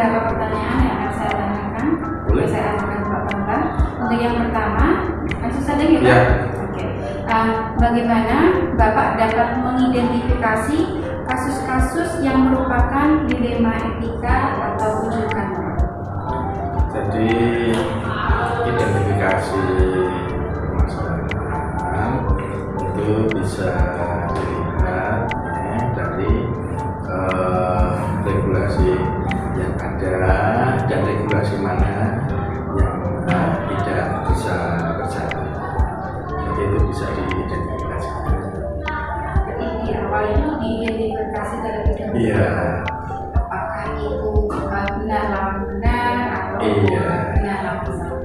beberapa pertanyaan yang akan saya tanyakan. Boleh. Saya ajukan Pak Bambang. Untuk yang pertama, langsung saja ya Pak. Ya. Oke. Bagaimana Bapak dapat mengidentifikasi kasus-kasus yang merupakan dilema etika atau rujukan? Jadi identifikasi permasalahan itu bisa dilihat dari regulasi yang ada dan regulasi mana yang tidak bisa berjalan. Jadi itu bisa diidentifikasikan. Jadi di awal itu diidentifikasi terlebih dahulu. Iya. Apakah itu benar lawan benar atau Iya. benar lawan salah?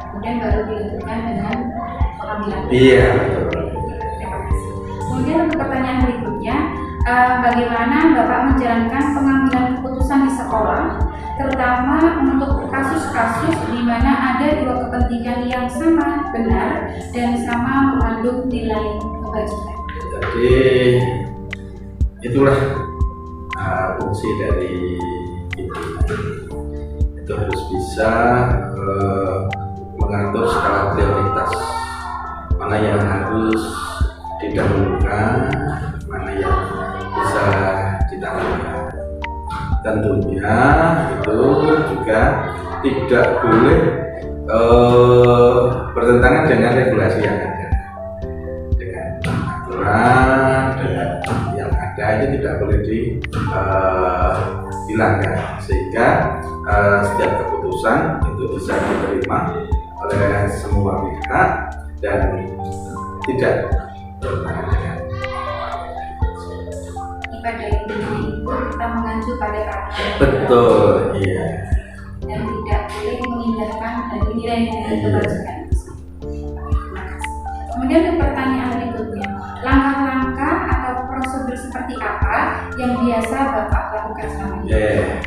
Kemudian baru dilanjutkan dengan pengambilan. Iya, betul. Terima kasih. Kemudian untuk pertanyaan berikutnya, bagaimana Bapak menjalankan pengambilan keputusan di sekolah, terutama untuk kasus-kasus di mana ada dua kepentingan yang sama benar dan sama mengandung nilai kebajikan? Jadi itulah fungsi dari itu harus bisa mengatur skala prioritas, mana yang harus didahulukan, mana yang bisa ditangani. Tentunya itu juga tidak boleh bertentangan dengan regulasi yang ada, dengan aturan dengan yang ada itu tidak boleh dilanggar, sehingga setiap keputusan itu bisa diterima oleh semua pihak dan tidak bertentangan dengan. Pada intinya itu kita mengacu pada aturan. Betul, iya. Dan tidak boleh mengindahkan dari nilai-nilai kebajikan. Terima kasih. Kemudian untuk pertanyaan berikutnya, langkah-langkah atau prosedur seperti apa yang biasa Bapak lakukan selama ini?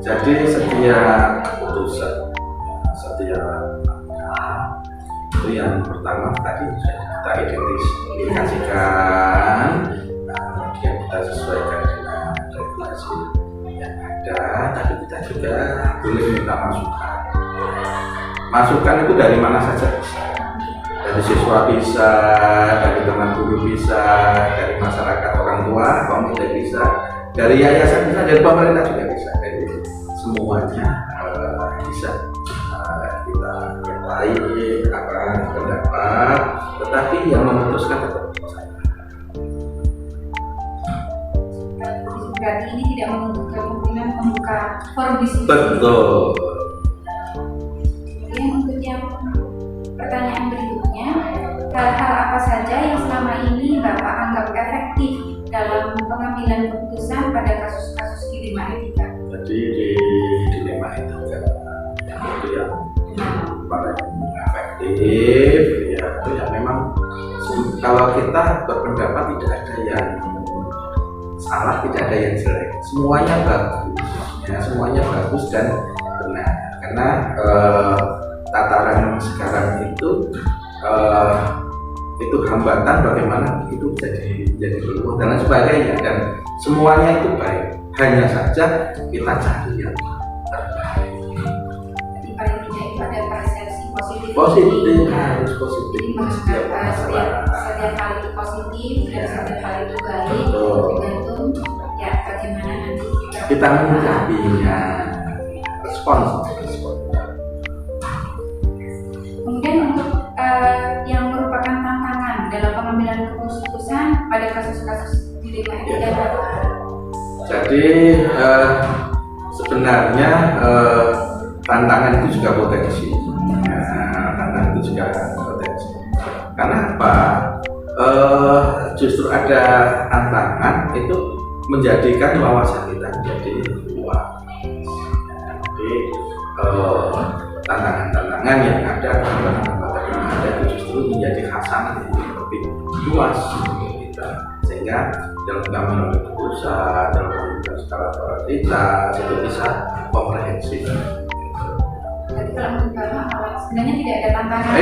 Jadi setiap keputusan, setiap langkah itu yang pertama tadi sudah kita identifikasikan, kemudian kita sesuaikan dengan regulasi yang ada. Tapi kita juga boleh minta masukan. Masukan itu dari mana saja bisa. Dari siswa bisa, dari teman guru bisa, dari masyarakat orang tua, komite bisa, dari yayasan bisa, dari pemerintah juga bisa. Jadi semuanya bisa kita mintai pendapat, tetapi yang memutuskan tetap saya. Berarti ini tidak menutup kemungkinan membuka forum diskusi. Betul. Kemudian untuk yang pertanyaan berikutnya, hal-hal apa saja yang selama ini Bapak anggap efektif dalam pengambilan keputusan pada kasus-kasus dilema etika? Jadi di dilema itu kan itu yang paling efektif ya, itu ya memang kalau kita berpendapat tidak ada yang salah, tidak ada yang jelek, semuanya bagus ya, semuanya bagus dan benar, karena tataran sekarang itu hambatan bagaimana itu jadi peluang dan lain sebagainya, dan semuanya itu baik, hanya saja kita cari yang terbaik. Jadi paling tidak itu ada persepsi positif. Positif, harus positif. Jadi menganggap setiap hal itu positif dan setiap hal itu baik, tergantung ya bagaimana nanti kita menyikapinya, respon. Kemudian untuk yang merupakan tantangan dalam pengambilan keputusan pada kasus-kasus dilema etika. Jadi sebenarnya tantangan itu juga potensi. Tantangan itu juga potensi. Karena apa? Justru ada tantangan itu menjadikan wawasan kita menjadi luas. Jadi tantangan-tantangan yang ada, hambatan-hambatan yang ada itu justru menjadi khasanah yang lebih luas untuk kita, sehingga dalam pengambilan keputusan, dalam pengambilan skala prioritas itu bisa komprehensif. Tapi kalau menurut Bapak sebenarnya tidak ada tantangan.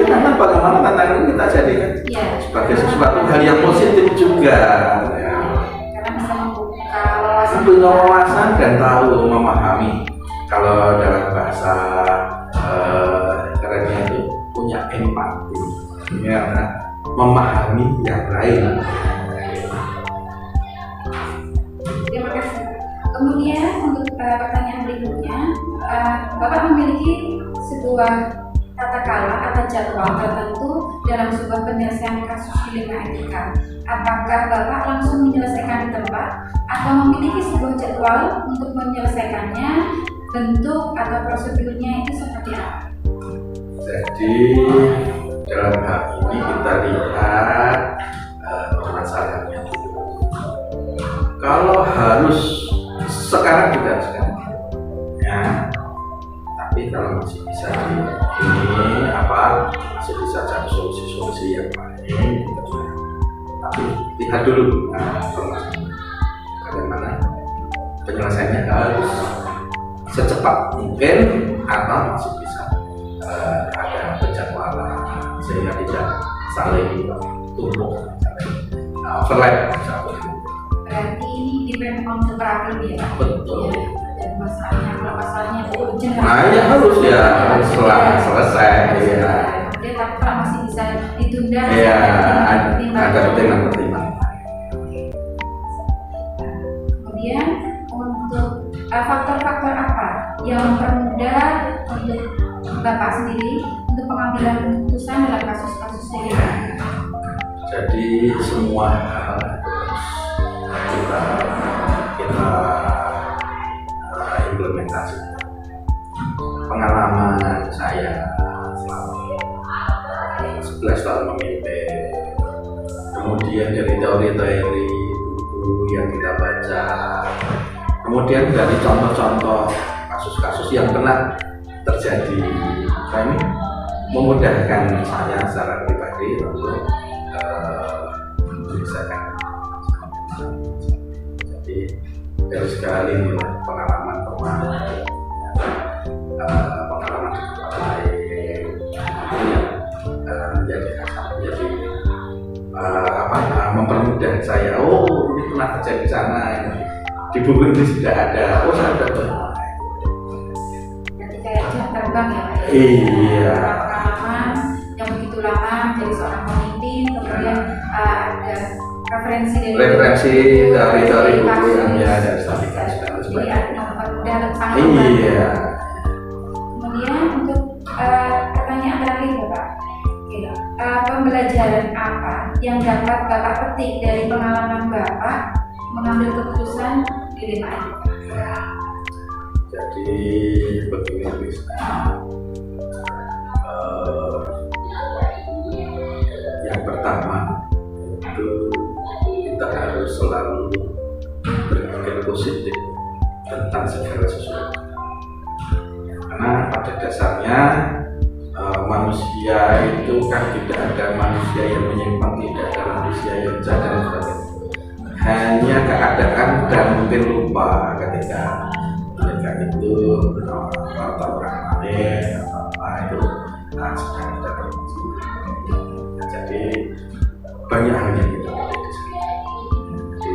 Karena bagaimana tantangan itu kita jadikan sebagai sesuatu hal yang positif juga. Karena bisa membuka wawasan punya wawasan dan tahu memahami. Kalau dalam bahasa kerennya itu punya empati, ya, memahami yang lain. Terima kasih. Kemudian untuk pertanyaan berikutnya, Bapak memiliki sebuah tata kala atau jadwal tertentu dalam sebuah penyelesaian kasus dilema etika. Apakah Bapak langsung menyelesaikan di tempat atau memiliki sebuah jadwal untuk menyelesaikannya? Bentuk atau prosedurnya itu seperti apa? Jadi dalam hal ini kita lihat masalahnya dulu. Kalau harus sekarang juga sekarang, ya. Tapi kalau masih bisa ini masih bisa cari solusi-solusi yang lain. Tapi lihat dulu bagaimana penyelesaiannya harus secepat mungkin atau masih bisa ada penjadwalan sehingga tidak saling tumpuk, overlap. Berarti ini depend on the problem ya. Betul. Dan masalahnya itu urgent. Nah, ya harus ya selesai ya. Tapi kalau masih bisa ditunda, ya ada pertimbangan. Kemudian untuk faktor-faktor apa yang mempermudah untuk Bapak sendiri untuk pengambilan keputusan dalam kasus-kasus ini? Jadi semua hal kita implementasi. Pengalaman saya selama 11 tahun memimpin, kemudian dari teori-teori buku yang kita baca, kemudian dari contoh-contoh kasus-kasus yang pernah terjadi, nah ini memudahkan saya secara pribadi untuk menyelesaikan. Jadi dari sekali inilah pengalaman mempermudah saya. Oh, ini pernah terjadi di sana. Di buku ini sudah ada. Oh, saya sudah tahu. Jadi kayak jam terbang ya Pak? Iya. Pengalaman yang begitu lama jadi seorang pemimpin, kemudian ada referensi dari buku yang ada stabilitas dan jadi sebagainya. mempermudah tentang Iya. Kemudian untuk pertanyaan terakhir Bapak, pembelajaran apa yang dapat Bapak petik dari pengalaman Bapak mengambil keputusan di dilema etika? Jadi begini bisa. Yang pertama itu kita harus selalu berpikir positif tentang segala sesuatu. Karena pada dasarnya manusia itu kan tidak ada manusia yang menyimpang, tidak ada manusia yang jahat dan sebagainya. Hanya keadaan dan mungkin lupa ketika mereka itu atau orang lain atau apa itu sedang tidak berfungsi. Jadi banyak hal yang kita lihat di sini. Jadi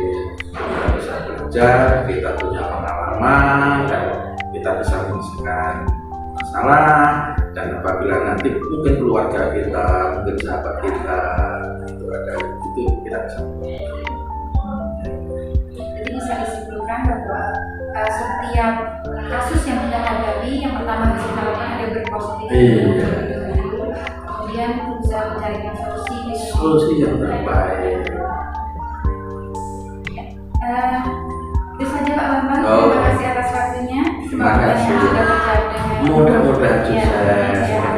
kita bisa belajar, kita punya pengalaman dan kita bisa menyelesaikan masalah. Dan apabila nanti mungkin keluarga kita, mungkin sahabat kita itu ada itu kita bisa. Jadi bisa disimpulkan bahwa setiap kasus yang kita hadapi, yang pertama harus kita lakukan ada berpositif. Iya. Kemudian berusaha mencarikan Solusi yang terbaik. Itu saja Pak Bambang. Oh. Terima kasih atas waktunya. Terima kasih. Semoga terjawab dengan Mudah-mudahan sukses kita. Terima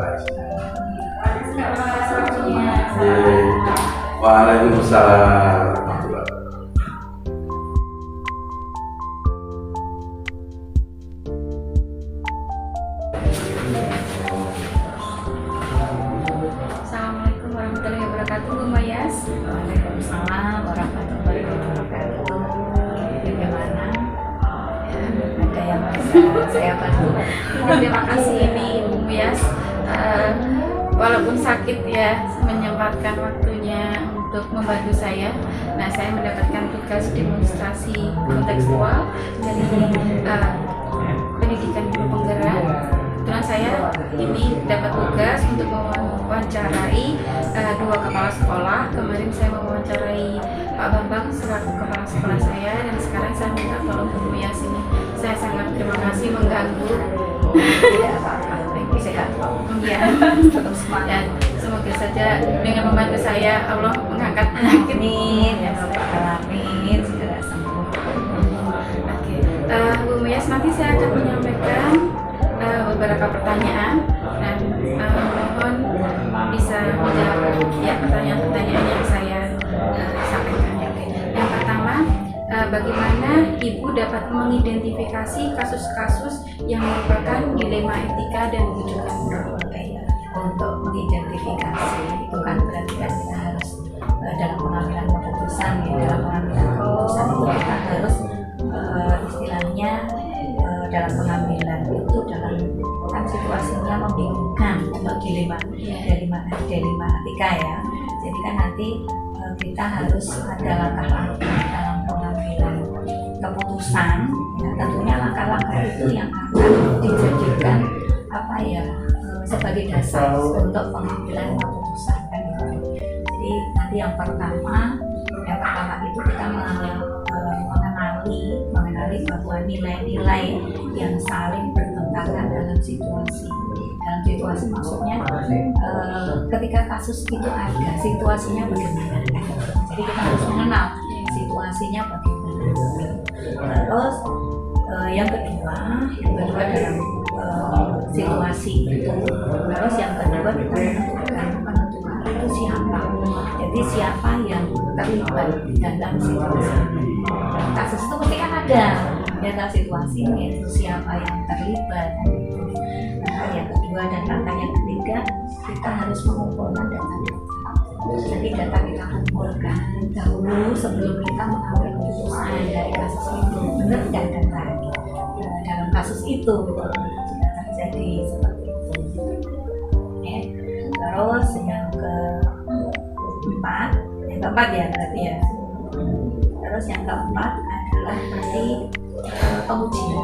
kasih Pak Bambang atas waktunya. Waalaikumsalam. Assalamualaikum warahmatullahi wabarakatuh, Bu Mayas. Waalaikumsalam warahmatullahi wabarakatuh. Bagaimana? Ada yang bisa saya bantu? Terima kasih ini Bu Mayas. Walaupun sakit ya, menyempatkan waktunya untuk untuk membantu saya. Nah, saya mendapatkan tugas demonstrasi kontekstual dari pendidikan guru penggerak. Kebetulan saya ini dapat tugas untuk mewawancarai dua kepala sekolah. Kemarin saya mewawancarai Pak Bambang selaku kepala sekolah saya, dan sekarang saya minta tolong Bu Muyas ini. Saya sangat terima kasih mengganggu. Tidak apa-apa, sehat. Ya, Tetap semangat. dan semoga saja dengan membantu saya Allah mengangkat penyakit. Amin, ya Bapak alamin segera sembuh. Oke, Bu Muyas, nanti saya akan menyampaikan beberapa pertanyaan, dan mohon bisa menjawab ya pertanyaan-pertanyaan yang saya sampaikan. Yang pertama, bagaimana Ibu dapat mengidentifikasi kasus-kasus yang merupakan dilema etika dan rujukan moral? Untuk mengidentifikasi itu kan berarti kan kita harus dalam pengambilan keputusan ya, dalam pengambilan keputusan itu kita harus istilahnya dalam pengambilan itu dalam kan situasinya membingungkan untuk dilema etika ya. Jadi kan nanti kita harus ada langkah-langkah dalam pengambilan keputusan ya, tentunya langkah-langkah itu yang akan dijadikan apa ya sebagai dasar untuk pengambilan keputusan kan gitu. Jadi nanti yang pertama itu kita mengenali bahwa nilai-nilai yang saling bertentangan dalam situasi maksudnya ketika kasus itu ada situasinya bagaimana kan? Jadi kita harus mengenal situasinya bagaimana. Terus yang kedua dalam situasi itu, terus yang kedua kita menentukan itu siapa. Jadi siapa yang terlibat dalam situasi kasus itu pasti kan ada dalam situasi itu siapa yang terlibat. Nah, yang kedua dan langkah yang ketiga kita harus mengumpulkan data. Jadi data kita kumpulkan dahulu sebelum kita mengambil keputusan dari kasus itu, benar tidak data dalam kasus itu sudah terjadi seperti itu. Ya. Terus yang keempat ya berarti ya. Terus yang keempat adalah berarti pengujian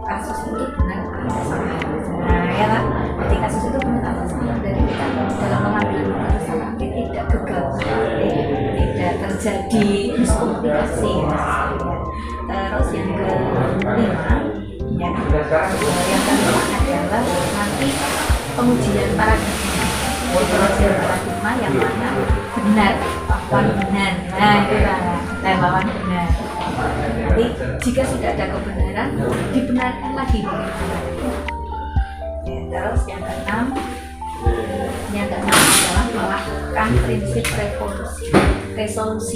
kasus itu benar atau salah. Nah ya kan, berarti kasus itu benar atau salah dari kita dalam mengambil keputusan nanti tidak gagal, tidak terjadi miskomunikasi ya. Terus yang kelima ya, yang kelima adalah nanti pengujian paradigma. Pengujian paradigma yang mana benar, lawan benar. Nah itu lah, lawan benar. Jadi jika sudah ada kebenaran, dibenarkan lagi. Ya, terus yang keenam adalah melakukan prinsip resolusi.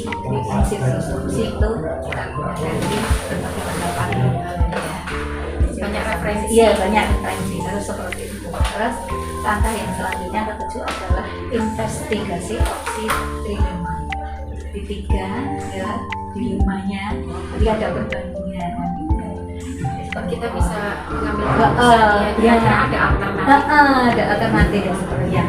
Jadi prinsip resolusi itu kita gunakan di berbagai pendapat. Banyak referensi. Iya, banyak referensi. Terus seperti itu. Terus langkah yang selanjutnya ketujuh adalah investigasi opsi dilema. Ketiga ya dilemanya, jadi ada perbandingan. Kita bisa mengambil keputusan ya, ada alternatif. Ada alternatif ya, seperti yang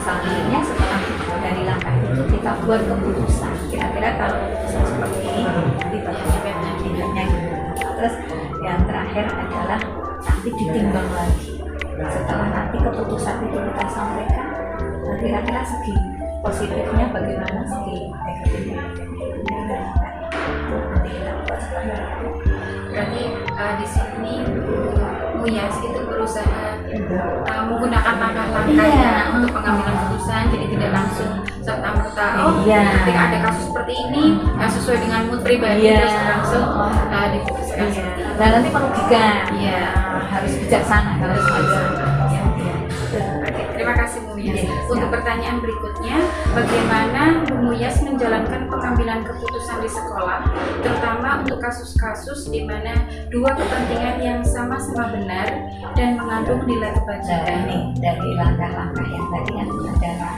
selanjutnya setelah dari langkah itu kita buat keputusan. Kira-kira kalau keputusan seperti ini ditindaknya gimana. Terus yang terakhir adalah nanti ditimbang lagi. Setelah nanti keputusan itu kita sampaikan, kira-kira segi positifnya bagaimana, segi negatifnya. Berarti di sini Muyas itu berusaha menggunakan langkah-langkah untuk pengambilan keputusan, jadi tidak langsung serta-merta ketika ada kasus seperti ini yang sesuai dengan mood pribadi terus langsung diputuskan. Dan nanti merugikan, harus bijaksana, harus bijaksana. Terima kasih Bu Muyas. Untuk pertanyaan berikutnya, bagaimana Bu Muyas menjalankan pengambilan keputusan di sekolah, terutama untuk kasus-kasus di mana dua kepentingan yang sama-sama benar dan mengandung nilai kebajikan? Nah, ini dari langkah-langkah yang tadi kan adalah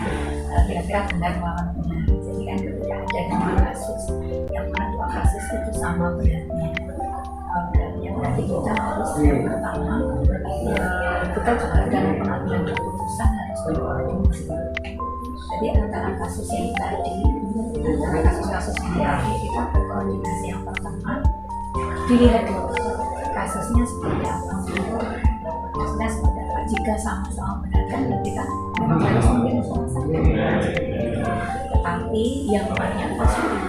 kira-kira benar melawan benar. Jadi kan ketika ada dua kasus, yang mana dua kasus itu sama beratnya. Berarti kita harus yang pertama kita juga dalam pengambilan keputusan harus berkoordinasi. Jadi antara kasus yang tadi, antara kasus-kasus yang tadi kita berkoordinasi. Yang pertama dilihat dulu kasusnya seperti apa, kasusnya seperti apa. Jika sama-sama benar kan kita memang harus memilih salah satu. Tetapi yang banyak positif,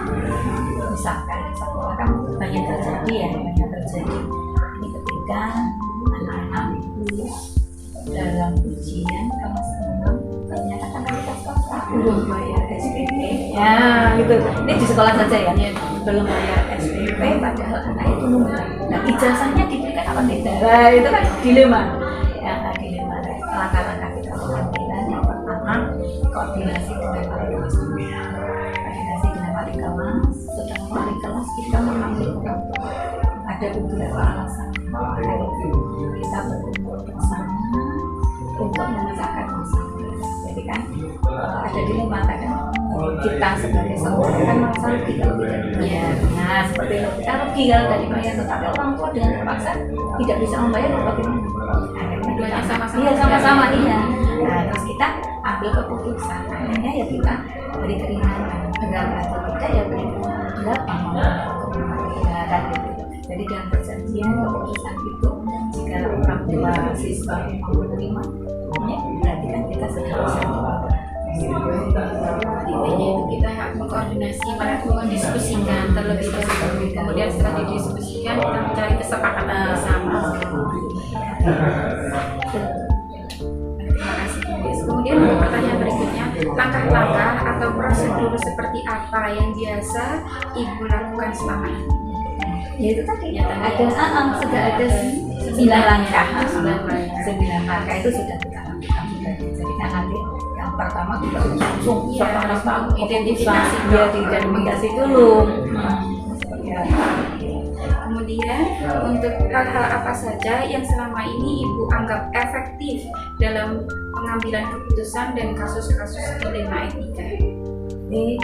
misalkan sekolah kan banyak terjadi ini ketika anak-anak dalam ujian kelas 6 ternyata kan kita belum bayar SPP ya gitu. Ini di sekolah saja ya, belum bayar SPP padahal anak itu nunggu. Nah ijazahnya diberikan apa tidak? Nah, itu kan dilema. Dilema. Langkah-langkah kita lakukan yang pertama koordinasi dengan wali kelas. Setelah wali kelas kita memanggil orang tua. Ada beberapa alasan kita berkumpul bersama untuk memecahkan masalah. Jadi kan ada dilema kadang kita sebagai sekolah kan merasa rugi kalau tidak dibayar. Nah seperti itu kita rugi kalau tidak dibayar, tetapi orang tua dengan terpaksa tidak bisa membayar bagaimana? Keduanya sama-sama. Iya sama-sama iya. Nah terus kita ambil keputusan. Akhirnya ya kita beri keringanan. Benar atau tidak ya beri berapa dan jadi dengan perjanjian keputusan itu jika orang tua siswa mau menerima ya berarti kan kita sudah bisa intinya itu kita mengkoordinasi, mendiskusikan terlebih dahulu, kemudian setelah didiskusikan kita mencari kesepakatan bersama. Terima kasih. Kemudian untuk pertanyaan berikutnya, langkah-langkah atau prosedur seperti apa yang biasa Ibu lakukan selama ini? Ya itu tadi sudah ada 9 langkah. 9 langkah itu sudah kita lakukan. Jadi kan nanti yang pertama kita langsung identifikasi dulu. Kemudian untuk hal-hal apa saja yang selama ini Ibu anggap efektif dalam pengambilan keputusan dan kasus-kasus dilema etika? Ini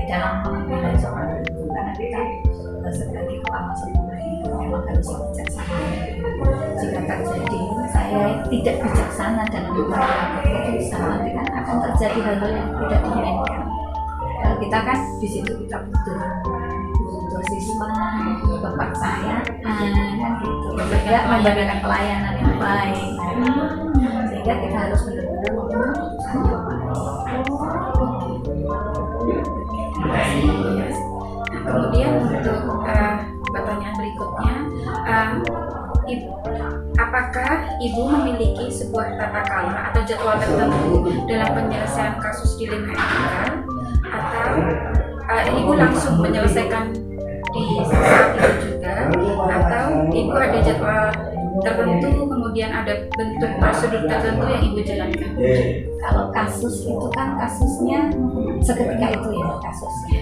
dalam pengambilan soal itu karena kita sebagai kepala sekolah itu memang harus bijaksana. Jika terjadi saya tidak bijaksana dalam mengambil keputusan, nanti kan akan terjadi hal-hal yang tidak diinginkan. Kalau kita kan di situ kita butuh siswa, kepercayaan, kan gitu. Juga memberikan pelayanan yang baik, sehingga kita harus benar-benar memutuskan. Kemudian untuk pertanyaan berikutnya, apakah Ibu memiliki sebuah tata cara atau jadwal tertentu dalam penyelesaian kasus dilema etika, atau Ibu langsung menyelesaikan di saat itu juga, atau Ibu ada jadwal tertentu, kemudian ada bentuk prosedur tertentu yang Ibu jalankan? Kalau kasus itu kan kasusnya seketika itu ya kasusnya.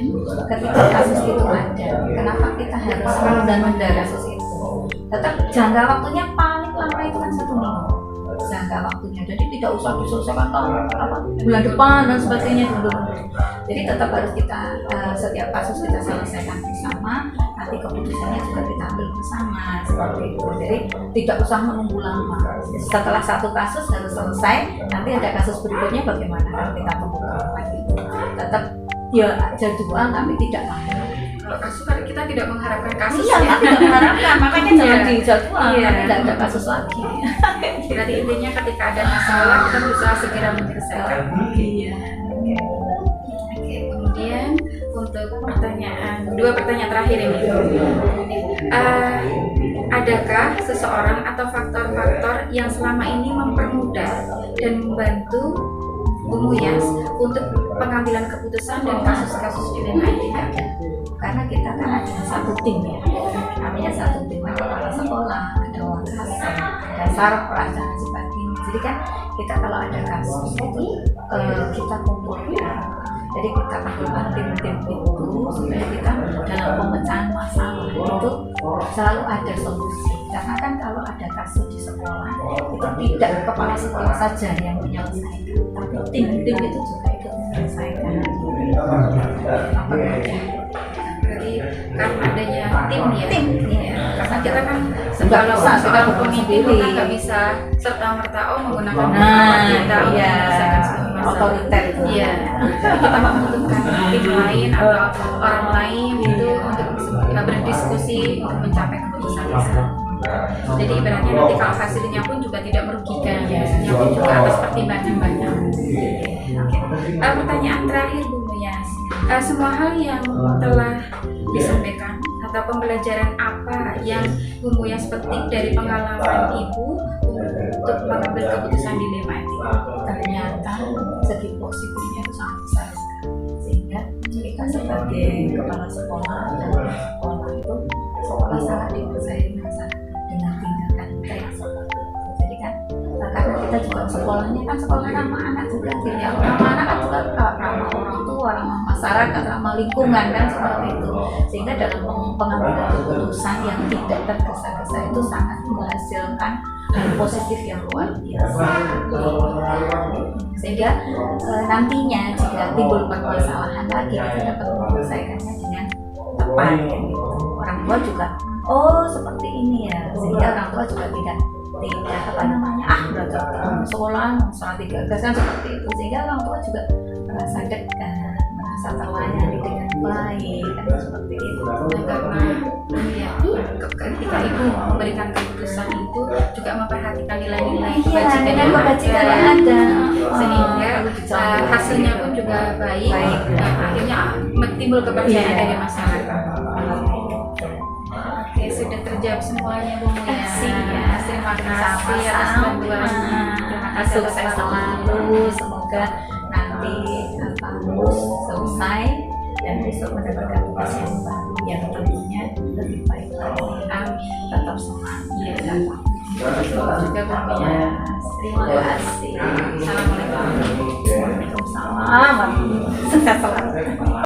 Ketika kasus itu ada, kenapa kita harus menunda kasus itu? Tetap jangka waktunya paling lama itu kan 1 minggu. Jangka waktunya, jadi tidak usah diselesaikan bulan depan dan sebagainya dulu. Jadi tetap harus kita setiap kasus kita selesaikan bersama, nanti keputusannya juga kita ambil bersama seperti itu. Jadi tidak usah menunggu lama. Setelah satu kasus harus selesai, nanti ada kasus berikutnya bagaimana kalau kita tunggu lagi. Tetap ya jadwal tapi tidak lama. Kalau kasus kan kita tidak mengharapkan kasus. Iya, kan tidak mengharapkan, makanya jangan dijadwal, tidak ada kasus lagi. Berarti intinya ketika ada masalah kita berusaha segera menyelesaikan. Iya. Kemudian untuk dua pertanyaan terakhir ini, adakah seseorang atau faktor-faktor yang selama ini mempermudah dan membantu Bung Yas untuk pengambilan keputusan dan kasus-kasus dilema etika? Karena kita kan ada satu tim ya, namanya satu tim, ada kepala sekolah, ada wakas, ada sarpras dan sebagainya. Jadi kan kita kalau ada kasus itu kita kumpulkan. Jadi kita kumpulkan tim-tim itu supaya kita dalam pemecahan masalah itu selalu ada solusi. Karena kan kalau ada kasus di sekolah itu tidak kepala sekolah saja yang menyelesaikan, tapi tim-tim itu juga ikut menyelesaikan. Berarti karena adanya tim ya. Karena Kan kita kan Nggak kalau bisa, kita seorang bekerja pemimpin sendiri. kan nggak bisa serta merta menggunakan Nah, kekuatan kita untuk iya. menyelesaikan sebuah masalah. Otoriter itu. Iya. Jadi kita membutuhkan tim lain atau orang lain itu untuk berdiskusi untuk mencapai keputusan bersama. Jadi ibaratnya nanti kalau hasilnya pun juga tidak merugikan, hasilnya pun juga atas pertimbangan banyak. Oke. Pertanyaan terakhir Bu Muyas, semua hal yang telah disampaikan atau pembelajaran apa yang Bu Muyas petik dari pengalaman Ibu untuk mengambil keputusan dilema itu? Ternyata segi positifnya itu sangat besar sekali. Sehingga kita sebagai kepala sekolah dan sekolah itu sekolah sangat dipercayai masyarakat dengan tindakan kita yang seperti itu. Jadi kan karena kita juga sekolahnya kan sekolah ramah anak juga, tidak ramah anak kan juga ramah orang tua, ramah masyarakat, ramah lingkungan kan seperti itu. Sehingga dalam pengambilan keputusan yang tidak tergesa-gesa itu sangat menghasilkan hal positif yang luar biasa. Sehingga nantinya jika timbul permasalahan lagi kita dapat menyelesaikannya dengan tepat ya, gitu. Orang tua juga seperti ini ya, sehingga orang tua juga tidak belajar sekolah sangat digagas kan seperti itu, sehingga orang tua juga merasa dekat, merasa terlayani dengan baik kan seperti itu. Karena ya, ketika Ibu memberikan keputusan itu juga memperhatikan nilai-nilai kebajikan yang ada, sehingga hasilnya pun juga baik. Dan akhirnya timbul kepercayaan dari masyarakat. Oke, sudah terjawab semuanya Bu Muyas. Terima kasih atas bantuannya. Terima kasih atas Sukses selalu, semoga nanti lulus selesai dan besok mendapatkan tugas yang baru yang tentunya lebih baik lagi. Amin. Tetap semangat. Ya, juga Bu Muyas. Terima kasih. Assalamualaikum. Waalaikumsalam. Sukses selalu.